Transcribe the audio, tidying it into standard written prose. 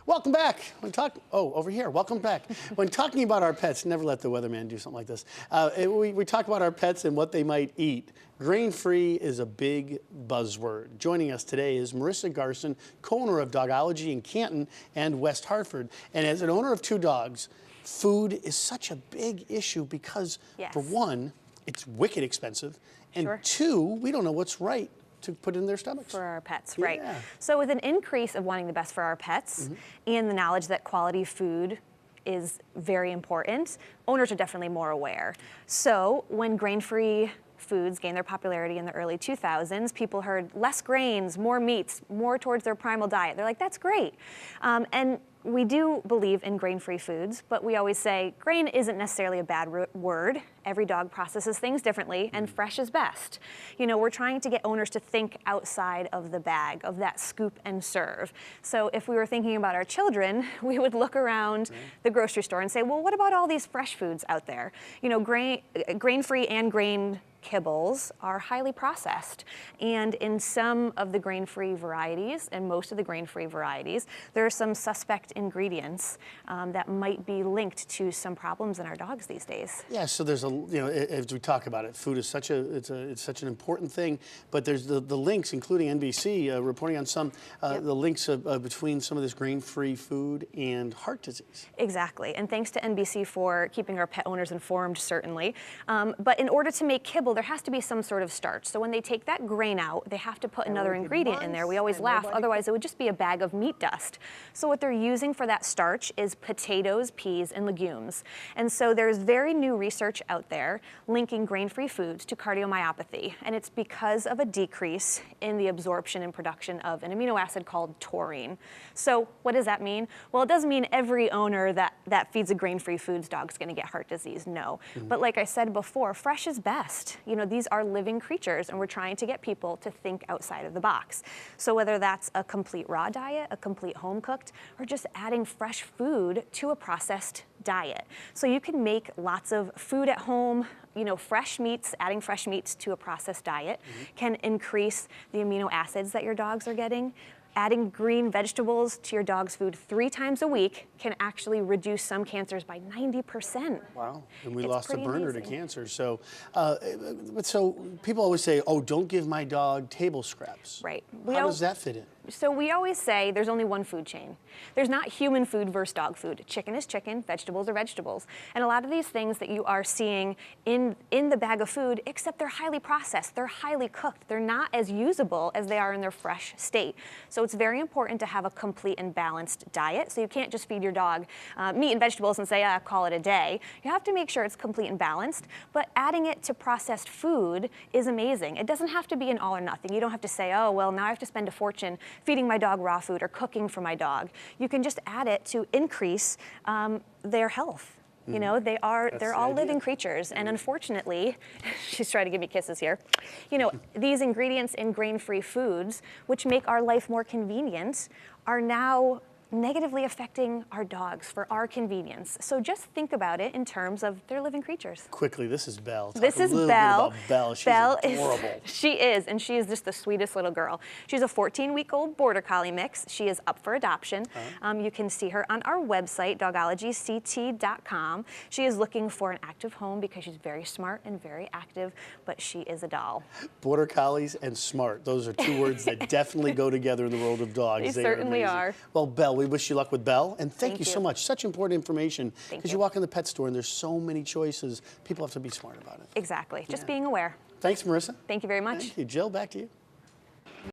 Welcome back. Over here. Welcome back. When talking about our pets, never let the weatherman do something like this. We talk about our pets and what they might eat. Grain-free is a big buzzword. Joining us today is Marissa Garson, co-owner of Dogology in Canton and West Hartford. And as an owner of 2 dogs, food is such a big issue because, for one, it's wicked expensive, and 2, we don't know what's right to put in their stomachs. For our pets, right. So with an increase of wanting the best for our pets and the knowledge that quality food is very important, owners are definitely more aware. So when grain-free foods gained their popularity in the early 2000s, people heard less grains, more meats, more towards their primal diet. They're like, that's great. And we do believe in grain-free foods, but we always say grain isn't necessarily a bad word. Every dog processes things differently, and fresh is best. You know, we're trying to get owners to think outside of the bag, of that scoop and serve. So if we were thinking about our children, we would look around the grocery store and say, well, what about all these fresh foods out there? You know, grain-free and grain kibbles are highly processed. And in some of the grain-free varieties, and most of the grain-free varieties, there are some suspect ingredients that might be linked to some problems in our dogs these days. Yeah, so there's as we talk about it, food is such it's such an important thing, but there's the links, including NBC reporting on some the links between some of this grain-free food and heart disease. Exactly, and thanks to NBC for keeping our pet owners informed, certainly. But in order to make kibble, there has to be some sort of starch. So when they take that grain out, they have to put another ingredient in there. We always laugh, otherwise it would just be a bag of meat dust. So what they're using for that starch is potatoes, peas, and legumes. And so there's very new research out there linking grain-free foods to cardiomyopathy. And it's because of a decrease in the absorption and production of an amino acid called taurine. So what does that mean? Well, it doesn't mean every owner that feeds a grain-free foods dog's gonna get heart disease, no. But like I said before, fresh is best. You know, these are living creatures, and we're trying to get people to think outside of the box. So whether that's a complete raw diet, a complete home cooked, or just adding fresh food to a processed diet. So you can make lots of food at home. You know, fresh meats, adding fresh meats to a processed diet can increase the amino acids that your dogs are getting. Adding green vegetables to your dog's food 3 times a week can actually reduce some cancers by 90%. Wow, and we lost a burner to cancer. So, so people always say, oh, don't give my dog table scraps. Right. How does that fit in? So we always say there's only one food chain. There's not human food versus dog food. Chicken is chicken, vegetables are vegetables. And a lot of these things that you are seeing in the bag of food, except they're highly processed, they're highly cooked, they're not as usable as they are in their fresh state. So it's very important to have a complete and balanced diet. So you can't just feed your dog meat and vegetables and say, call it a day. You have to make sure it's complete and balanced, but adding it to processed food is amazing. It doesn't have to be an all or nothing. You don't have to say, oh, well, now I have to spend a fortune feeding my dog raw food or cooking for my dog. You can just add it to increase their health. You know, they're all living creatures, and unfortunately, she's trying to give me kisses here. You know, these ingredients in grain-free foods, which make our life more convenient, are now negatively affecting our dogs for our convenience. So just think about it in terms of they're living creatures. Quickly, this is Belle. This is Belle. About Belle. She's adorable. She is, and she is just the sweetest little girl. She's a 14-week-old Border Collie mix. She is up for adoption. You can see her on our website, dogologyct.com. She is looking for an active home because she's very smart and very active, but she is a doll. Border Collies and smart. Those are 2 words that definitely go together in the world of dogs. They certainly are. Well, Belle, we wish you luck with Belle, and thank you so much. Such important information, because you walk in the pet store and there's so many choices. People have to be smart about it. Exactly. Just being aware. Thanks, Marissa. Thank you very much. Thank you. Jill, back to you.